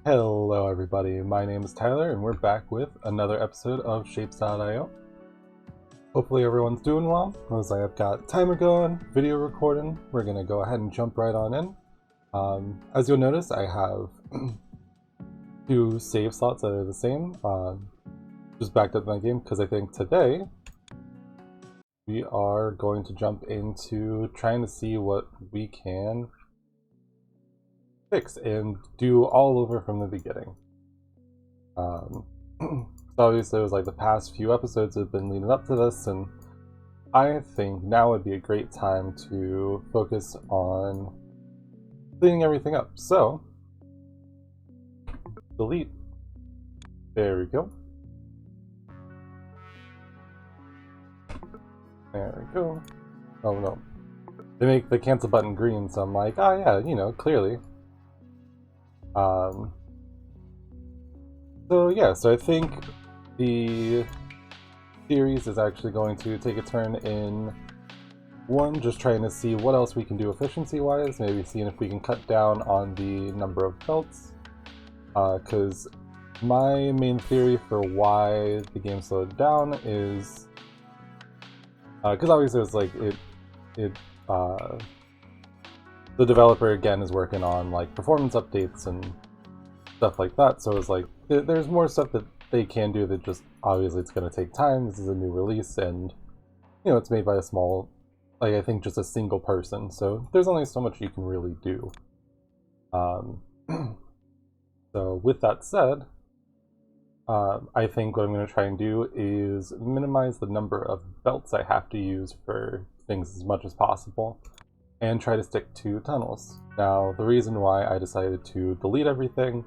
Hello everybody, my name is Tyler and we're back with another episode of Shapes.io. Hopefully everyone's doing well. Looks like I've got timer going, video recording. We're going to go ahead and jump right on in. As you'll notice, I have two save slots that are the same. Just backed up my game because I think today we are going to jump into trying to see what we can fix and do all over from the beginning. So obviously it was like the past few episodes have been leading up to this, and I think now would be a great time to focus on cleaning everything up. So, delete. There we go. There we go. Oh no. They make the cancel button green, so I'm like, oh yeah, you know, clearly. So I think the series is actually going to take a turn in one, just trying to see what else we can do efficiency-wise, maybe seeing if we can cut down on the number of belts, because my main theory for why the game slowed down is because obviously it's like the developer again is working on like performance updates and stuff like that, so it's like there's more stuff that they can do that just obviously it's going to take time. This is a new release, and you know it's made by a small, like I think just a single person, so there's only so much you can really do. So with that said, I think what I'm going to try and do is minimize the number of belts I have to use for things as much as possible and try to stick to tunnels. Now, the reason why I decided to delete everything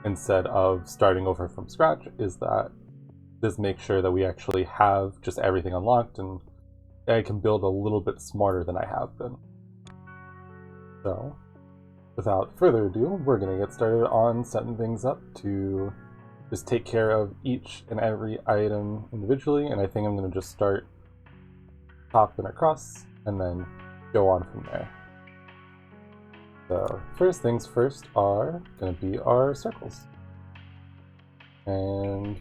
instead of starting over from scratch is that this makes sure that we actually have just everything unlocked and I can build a little bit smarter than I have been. So, without further ado, we're going to get started on setting things up to just take care of each and every item individually, and I think I'm going to just start top and across and then go on from there. So first things first are going to be our circles, and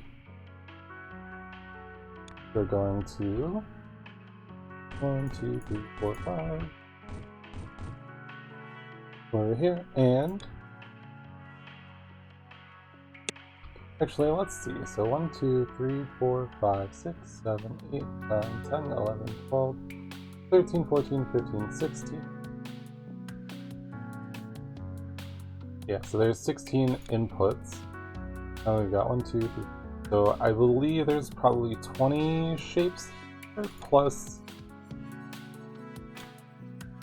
we're going to 1, 2, 3, 4, 5 over here, and actually let's see, so 1, 2, 3, 4, 5, 6, 7, 8, 9, 10, 11, 12, 13, 14, 15, 16. Yeah, so there's 16 inputs. Now we've got 1, 2, 3. So I believe there's probably 20 shapes plus.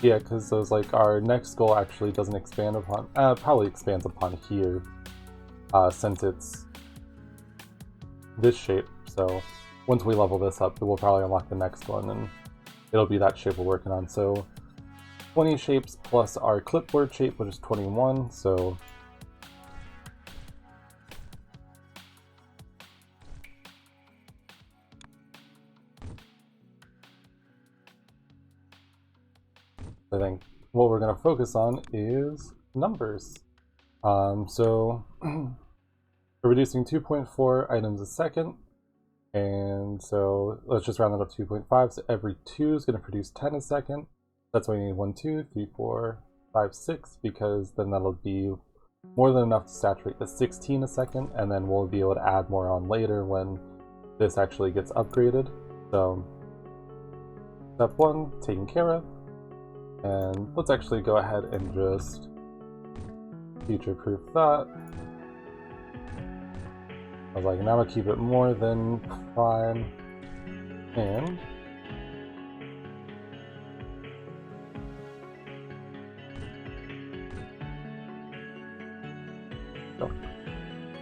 Yeah, because those like our next goal actually doesn't expand upon. Probably expands upon here, since it's this shape. So once we level this up, we'll probably unlock the next one, and it'll be that shape we're working on. So 20 shapes plus our clipboard shape, which is 21, so I think what we're going to focus on is numbers. So we're reducing 2.4 items a second, and so let's just round that up to 2.5, so every 2 is going to produce 10 a second. That's why you need 1, 2, 3, 4, 5, 6, because then that'll be more than enough to saturate the 16 a second, and then we'll be able to add more on later when this actually gets upgraded. So step 1 taken care of, and let's actually go ahead and just future-proof that. I was like, now I'll keep it more than fine, and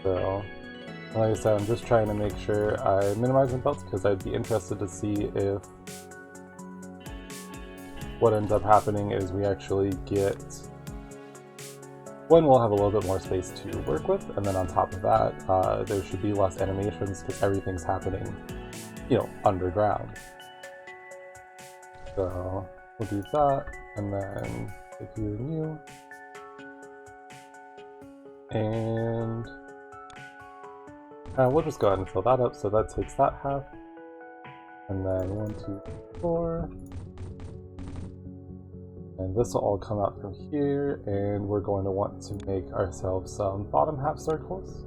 so, like I said, I'm just trying to make sure I minimize my belts because I'd be interested to see if what ends up happening is we actually get one, we'll have a little bit more space to work with, and then on top of that, there should be less animations because everything's happening, you know, underground. So we'll do that, and then if you new. And we'll just go ahead and fill that up, so that takes that half. And then 1, 2, 4. And this will all come out from here, and we're going to want to make ourselves some bottom half circles.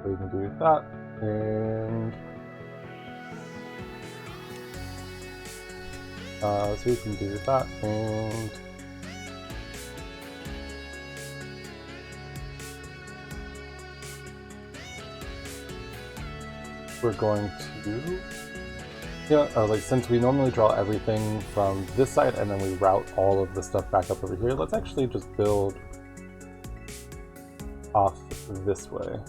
So we can do that, and so we can do that, and we're going to, yeah, I was like, since we normally draw everything from this side and then we route all of the stuff back up over here, let's actually just build off this way.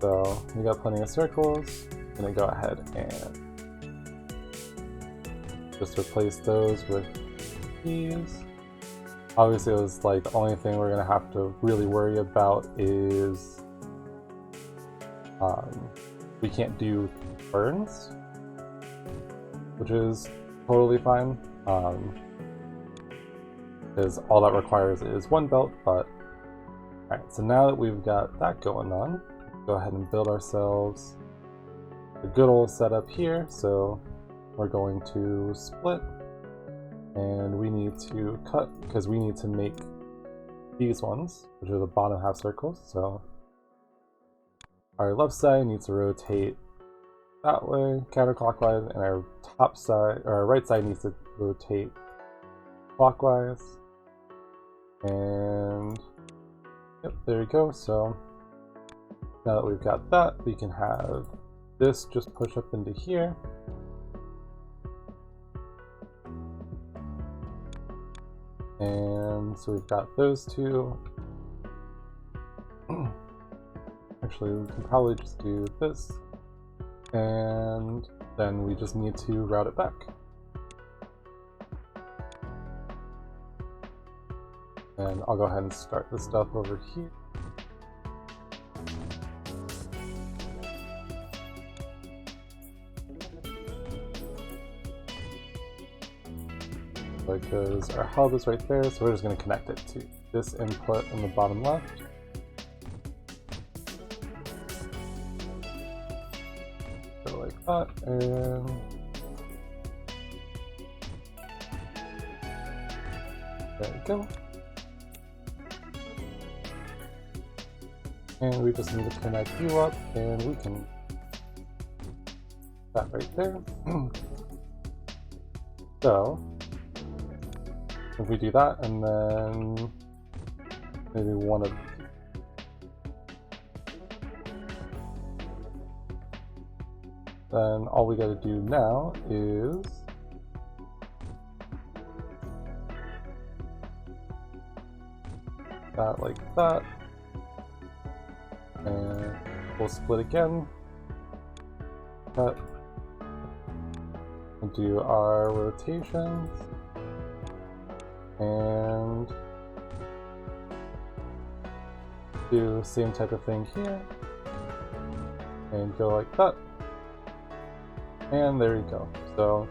So we got plenty of circles. I'm gonna go ahead and just replace those with these. Obviously, it was like the only thing we're gonna have to really worry about is we can't do burns, which is totally fine, because all that requires is one belt. But alright, so now that we've got that going on, go ahead and build ourselves a good old setup here. So we're going to split, and we need to cut because we need to make these ones, which are the bottom half circles. So our left side needs to rotate that way, counterclockwise, and our top side, or our right side, needs to rotate clockwise. And yep, there we go. So now that we've got that, we can have this just push up into here. And so we've got those two. Actually, we can probably just do this. And then we just need to route it back. And I'll go ahead and start the stuff over here. Because our hub is right there, so we're just going to connect it to this input in the bottom left. Go like that, and there we go. And we just need to connect you up, and we can that right there. So if we do that, and then maybe one of, then all we gotta do now is that like that, and we'll split again, cut, and do our rotations. And do the same type of thing here, and go like that, and there you go. So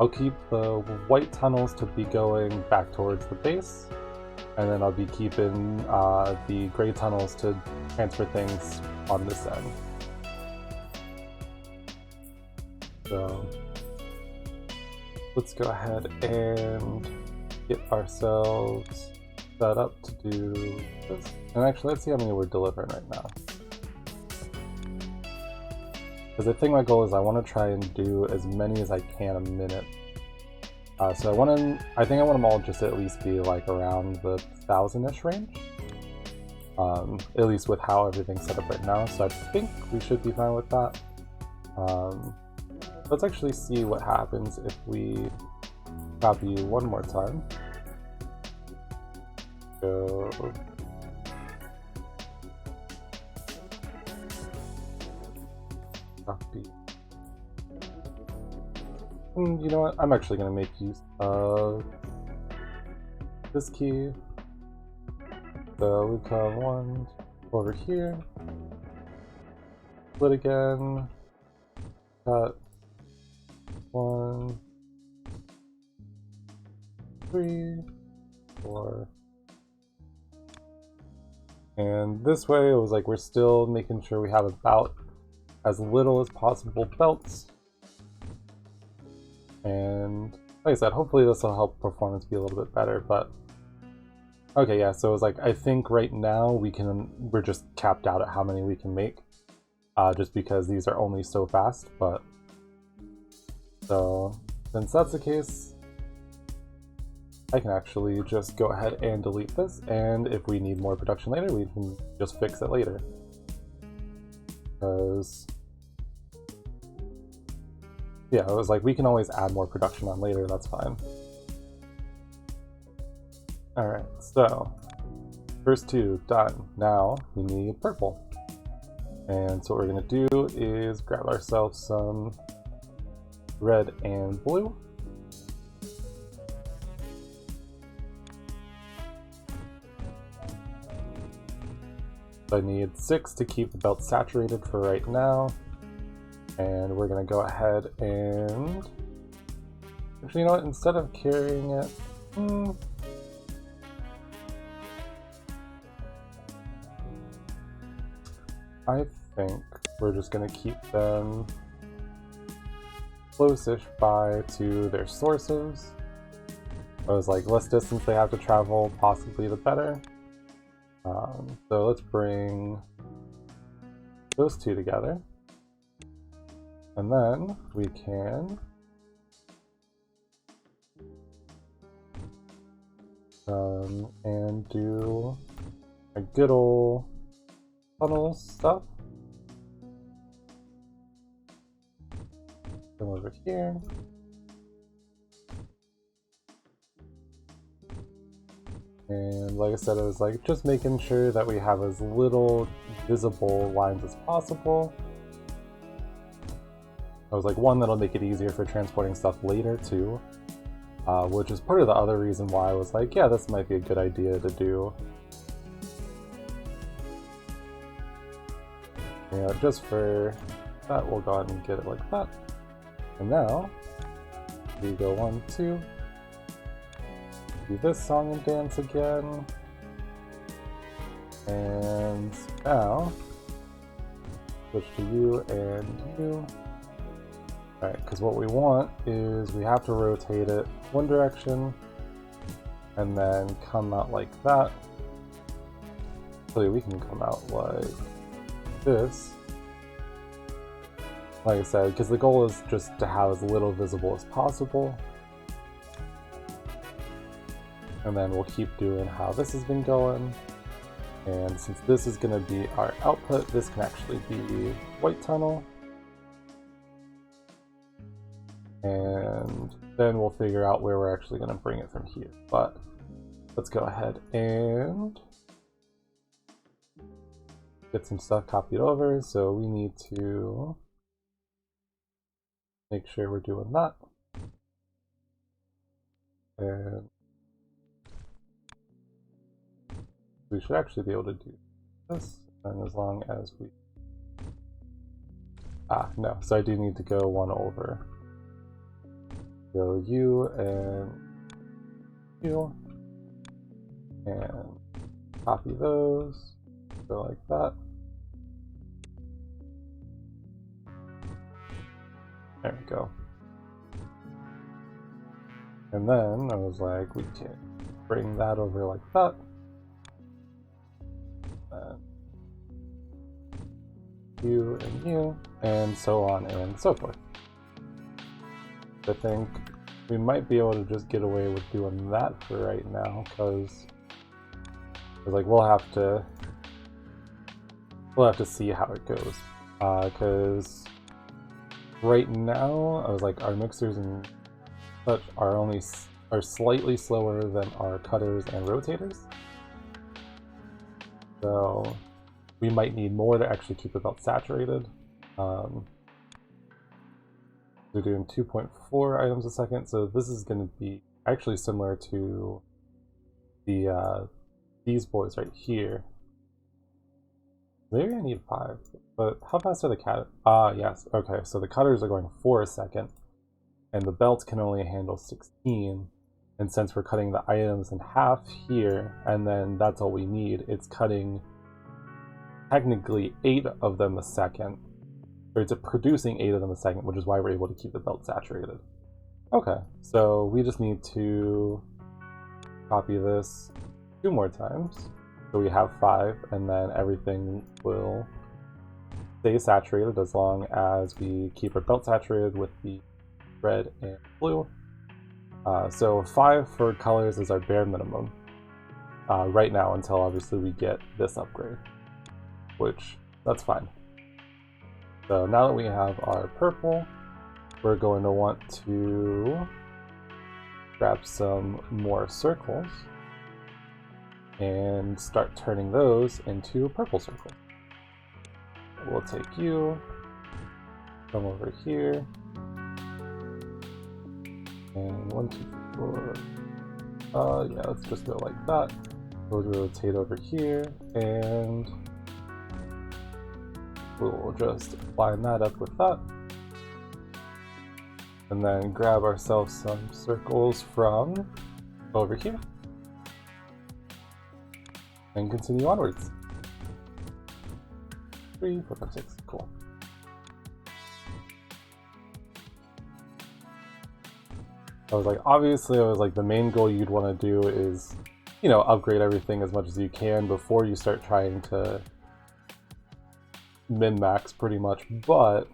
I'll keep the white tunnels to be going back towards the base, and then I'll be keeping the gray tunnels to transfer things on this end. So let's go ahead and get ourselves set up to do this. And actually, let's see how many we're delivering right now. Because I think my goal is I want to try and do as many as I can a minute. So I think I want them all just to at least be like around the 1,000-ish range. At least with how everything's set up right now. So I think we should be fine with that. Let's actually see what happens if we copy one more time. Go. Copy. You know what? I'm actually going to make use of this key. So we come one over here, split again, cut, 1, 3, 4. And this way, it was like we're still making sure we have about as little as possible belts. And like I said, hopefully this will help performance be a little bit better, but okay, yeah, so it was like, I think right now we're just capped out at how many we can make, just because these are only so fast, but so since that's the case, I can actually just go ahead and delete this, and if we need more production later, we can just fix it later. Because yeah, it was like we can always add more production on later, that's fine. Alright, so first two done. Now we need purple. And so what we're going to do is grab ourselves some red and blue. So I need 6 to keep the belt saturated for right now. And we're going to go ahead and... Actually, you know what? Instead of carrying it... I think we're just going to keep them close-ish by to their sources. I was like, less distance they have to travel, possibly the better. So let's bring those two together. And then we can and do a good old tunnel stuff. Come over here. And like I said, it was like just making sure that we have as little visible lines as possible. I was like, one, that'll make it easier for transporting stuff later too, which is part of the other reason why I was like, yeah, this might be a good idea to do. You know, just for that, we'll go ahead and get it like that. And now, we go 1, 2, do this song and dance again. And now, switch to you and you. Alright, because what we want is we have to rotate it one direction and then come out like that. So we can come out like this. Like I said, because the goal is just to have as little visible as possible. And then we'll keep doing how this has been going. And since this is going to be our output, this can actually be white tunnel. And then we'll figure out where we're actually going to bring it from here. But let's go ahead and get some stuff copied over. So we need to make sure we're doing that. And we should actually be able to do this, and as long as we... no, so I do need to go one over. Go you and you, and copy those, go like that. There we go. And then I was like, we can bring that over like that. You and you, and so on and so forth. I think we might be able to just get away with doing that for right now, because like we'll have to see how it goes. Because right now, I was like, our mixers and such are slightly slower than our cutters and rotators. So we might need more to actually keep the belt saturated. We're doing 2.4 items a second, so this is going to be actually similar to the these boys right here. Maybe I need 5, but how fast are the cat? Yes, okay, so the cutters are going 4 a second, and the belt can only handle 16. And since we're cutting the items in half here, and then that's all we need, it's cutting technically 8 of them a second. Or it's producing 8 of them a second, which is why we're able to keep the belt saturated. Okay, so we just need to copy this 2 more times. So we have 5, and then everything will stay saturated as long as we keep our belt saturated with the red and blue. So 5 for colors is our bare minimum right now until obviously we get this upgrade, which that's fine. So now that we have our purple, we're going to want to grab some more circles and start turning those into purple circles. We'll take you, come over here, and 1, 2, 4. Yeah, let's just go like that. We'll rotate over here, and we'll just line that up with that. And then grab ourselves some circles from over here. And continue onwards. 3, 4, 5, 6. Cool. Obviously, the main goal you'd want to do is, you know, upgrade everything as much as you can before you start trying to min-max pretty much, but,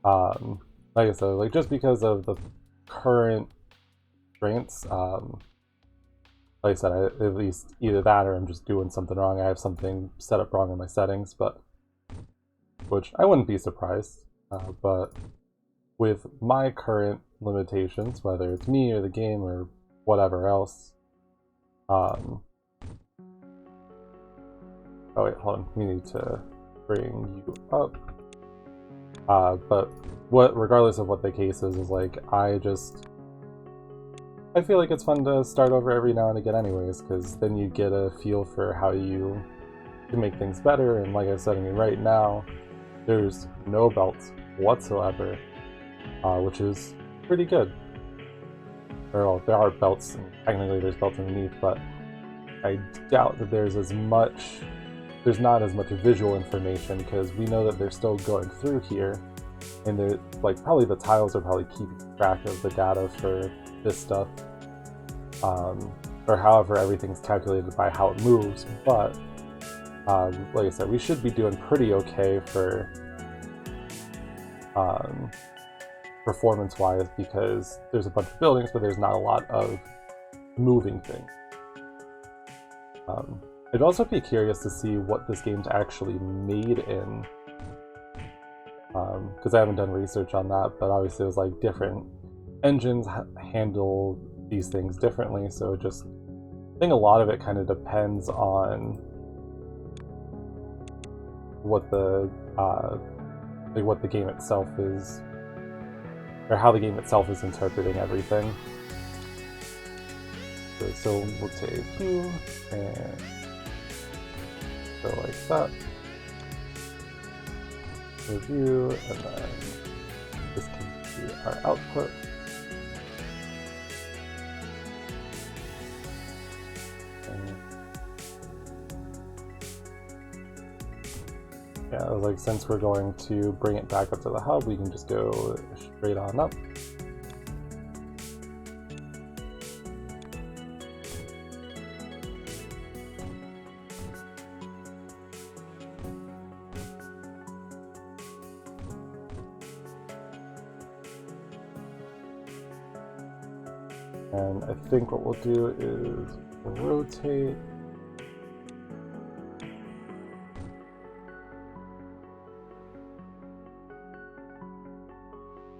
like I said, just because of the current strengths, like I said, at least either that or I'm just doing something wrong. I have something set up wrong in my settings, but, which I wouldn't be surprised, but with my current limitations, whether it's me or the game or whatever else. Oh wait, hold on. We need to bring you up. But regardless of what the case is I feel like it's fun to start over every now and again anyways, because then you get a feel for how you can make things better. And like I said, I mean, right now, there's no belts whatsoever, which is pretty good. Well, there are belts, and technically there's belts underneath, but I doubt that there's not as much visual information, because we know that they're still going through here, and they're probably the tiles are probably keeping track of the data for this stuff, or however everything's calculated by how it moves. But like I said, we should be doing pretty okay for performance-wise, because there's a bunch of buildings, but there's not a lot of moving things. I'd also be curious to see what this game's actually made in, because I haven't done research on that, but obviously it was different engines handle these things differently, so I think a lot of it kind of depends on what the game itself is, or how the game itself is interpreting everything. So we'll take you and go like that. Review, and then this can be our output. Yeah, it was since we're going to bring it back up to the hub, we can just go straight on up. And I think what we'll do is rotate.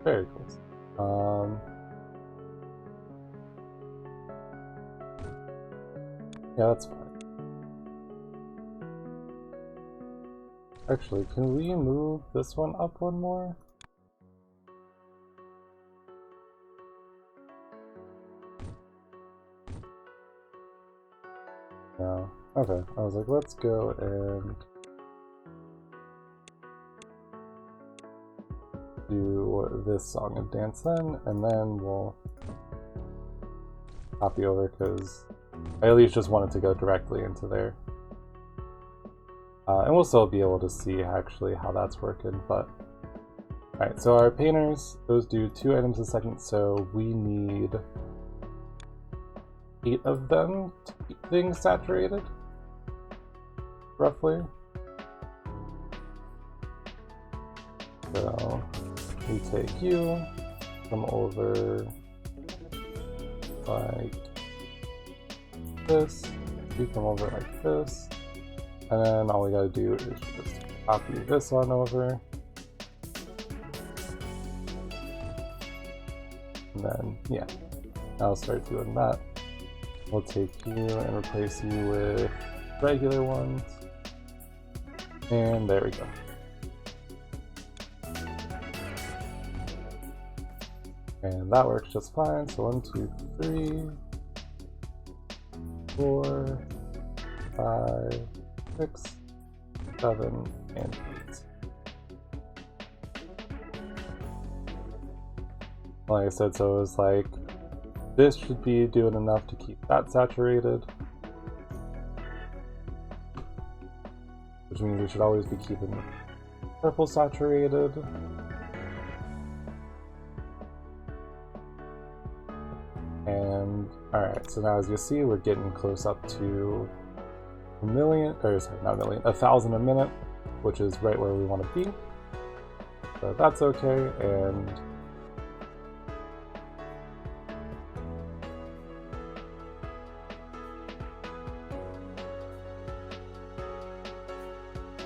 Very close. Yeah, that's fine. Actually, can we move this one up one more? No. Okay, I was let's go and do this song and dance then, and then we'll copy over because I at least just want it to go directly into there. And we'll still be able to see actually how that's working, but alright, so our painters, those do 2 items a second, so we need 8 of them to keep things saturated, roughly. So we take you, come over like this, you come over like this, and then all we gotta do is just copy this on over. And then, yeah, I'll start doing that. We'll take you and replace you with regular ones. And there we go. And that works just fine. So 1, 2, 3, 4, 5, 6, 7, and 8. Like I said, so it was like, this should be doing enough to keep that saturated. Which means we should always be keeping purple saturated. And, alright, so now as you see, we're getting close up to 1,000 a minute, which is right where we want to be. So that's okay, and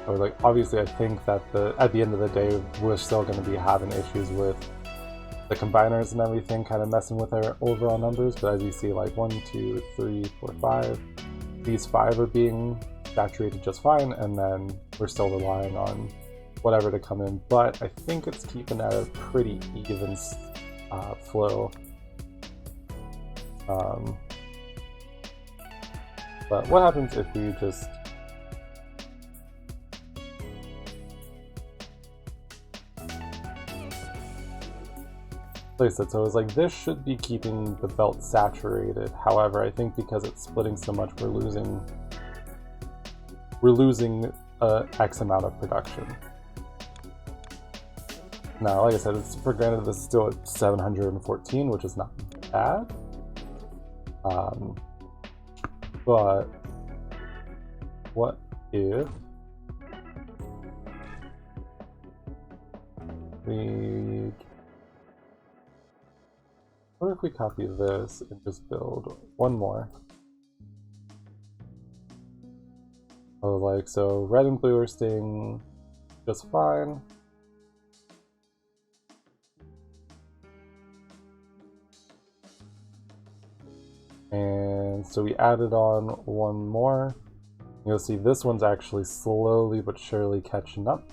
I was like, obviously I think that at the end of the day, we're still going to be having issues with the combiners and everything kind of messing with our overall numbers, but as you see, like 1, 2, 3, 4, 5, these 5 are being saturated just fine, and then we're still relying on whatever to come in, but I think it's keeping at a pretty even flow. But what happens if we just place it? So it's like, this should be keeping the belt saturated. However, I think because it's splitting so much, we're losing X amount of production. Now, like I said, it's for granted this is still at 714, which is not bad. But what if we copy this and just build one more? Oh, like, so red and blue are staying just fine. And so we added on one more. You'll see this one's actually slowly but surely catching up.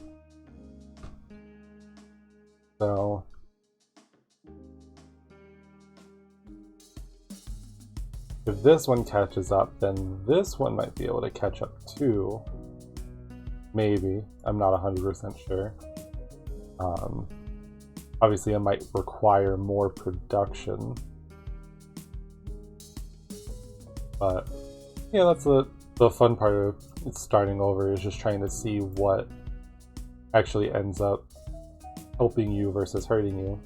So if this one catches up, then this one might be able to catch up too. Maybe. I'm not 100% sure. Obviously, it might require more production. But yeah, that's the fun part of starting over, is just trying to see what actually ends up helping you versus hurting you.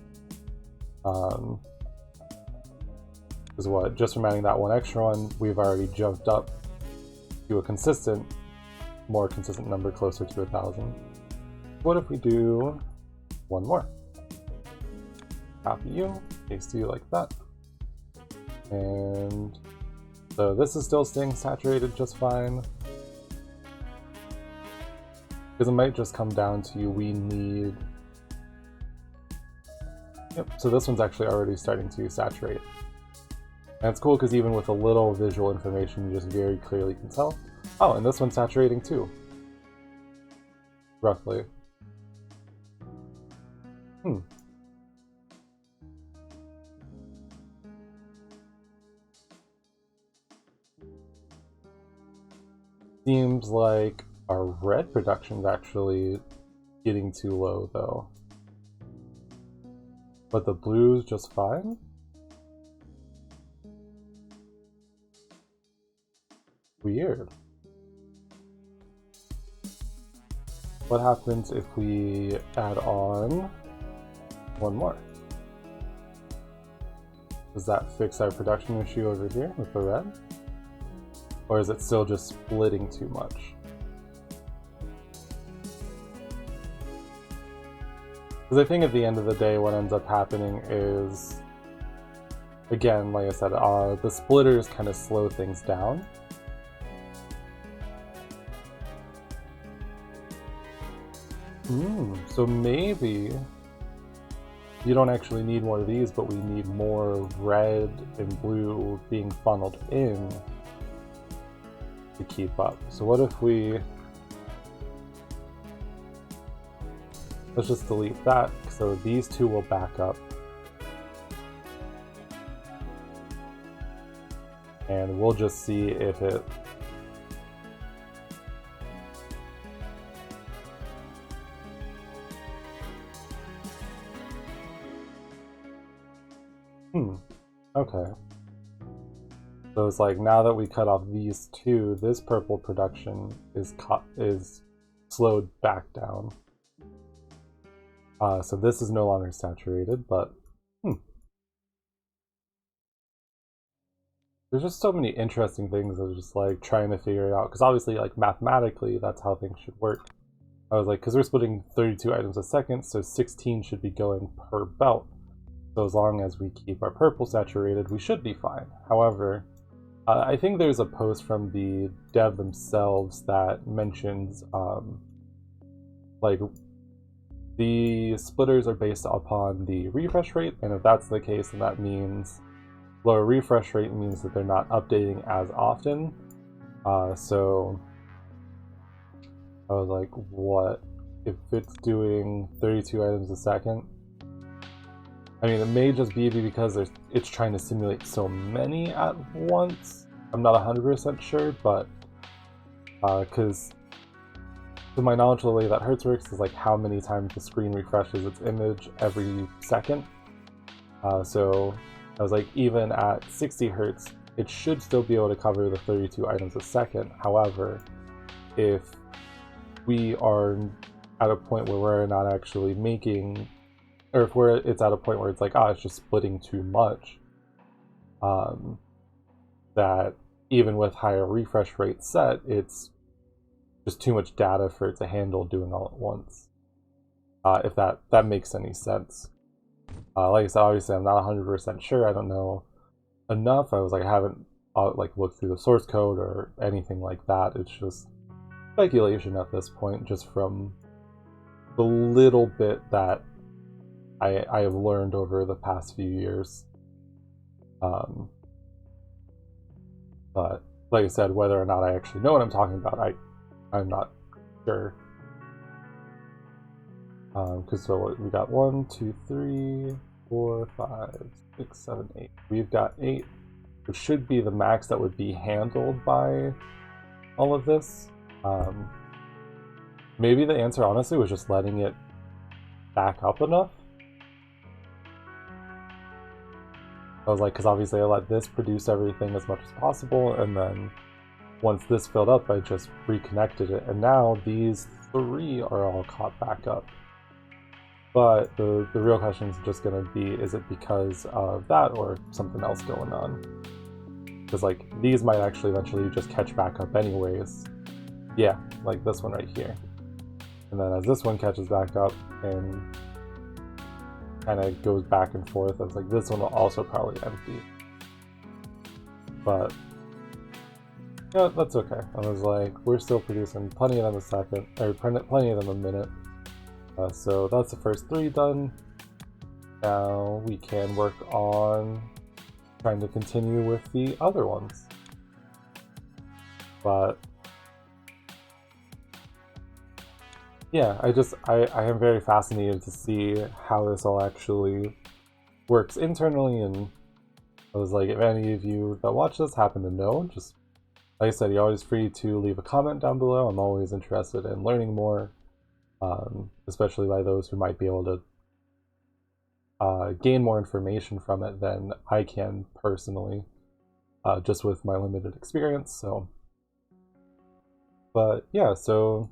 Because what, just from adding that one extra one, we've already jumped up to a more consistent number, closer to 1,000. What if we do one more? Copy you, paste you like that. And so this is still staying saturated just fine. Because it might just come down to we need... Yep, so this one's actually already starting to saturate. And it's cool because even with a little visual information, you just very clearly can tell. Oh, and this one's saturating too. Roughly. Seems like our red production's actually getting too low though. But the blue's just fine? Weird. What happens if we add on one more? Does that fix our production issue over here with the red? Or is it still just splitting too much? Because I think at the end of the day what ends up happening is, again, like I said, the splitters kind of slow things down. So maybe you don't actually need more of these, but we need more red and blue being funneled in to keep up. So what if we... Let's just delete that, so these two will back up. And we'll just see if it... Okay. So it's like, now that we cut off these two, this purple production is slowed back down. So this is no longer saturated, but there's just so many interesting things that are just like trying to figure it out, because obviously like mathematically that's how things should work. I was like, because we're splitting 32 items a second, so 16 should be going per belt. So as long as we keep our purple saturated, we should be fine. However, I think there's a post from the dev themselves that mentions like the splitters are based upon the refresh rate, and if that's the case, then that means lower refresh rate means that they're not updating as often. So I was like, what if it's doing 32 items a second? I mean, it may just be because it's trying to simulate so many at once. I'm not 100% sure, but because to my knowledge, the way that Hertz works is like how many times the screen refreshes its image every second. So I was like, even at 60 Hertz, it should still be able to cover the 32 items a second. However, if we are at a point where we're not actually making, or if it's at a point where it's like, it's just splitting too much, that even with higher refresh rate set, it's just too much data for it to handle doing all at once. If that makes any sense. Like I said, obviously I'm not 100% sure. I don't know enough. I was like, I haven't like looked through the source code or anything like that. It's just speculation at this point, just from the little bit that I have learned over the past few years. But like I said, whether or not I actually know what I'm talking about, I'm not sure. Because so we got 1, 2, 3, 4, 5, 6, 7, 8. We've got 8, which should be the max that would be handled by all of this. Maybe the answer, honestly, was just letting it back up enough. I was like, because obviously I let this produce everything as much as possible, and then once this filled up, I just reconnected it, and now these 3 are all caught back up. But the real question is just going to be, is it because of that or something else going on? Because like these might actually eventually just catch back up anyways. Yeah, like this one right here. And then as this one catches back up and kind of goes back and forth, I was like, this one will also probably empty. But yeah, that's okay. I was like, we're still producing plenty of them a second, or plenty of them a minute. So that's the first 3 done. Now we can work on trying to continue with the other ones. But yeah, I am very fascinated to see how this all actually works internally, and I was like, if any of you that watch this happen to know, just like I said, you're always free to leave a comment down below. I'm always interested in learning more, especially by those who might be able to gain more information from it than I can personally, just with my limited experience. So But yeah, so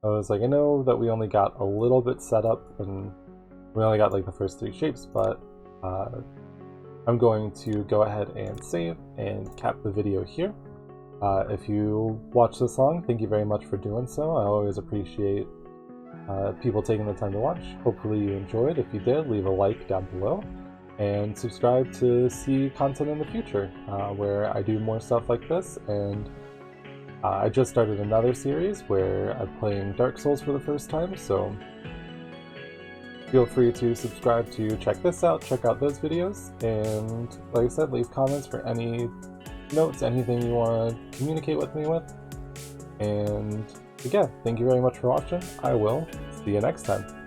I was like, I know that we only got a little bit set up and we only got like the first 3 shapes, but I'm going to go ahead and save and cap the video here. If you watch this long, thank you very much for doing so. I always appreciate people taking the time to watch. Hopefully you enjoyed. If you did, leave a like down below and subscribe to see content in the future where I do more stuff like this. And I just started another series where I'm playing Dark Souls for the first time, so feel free to subscribe to check this out, check out those videos, and like I said, leave comments for any notes, anything you want to communicate with me with. And again, thank you very much for watching. I will see you next time.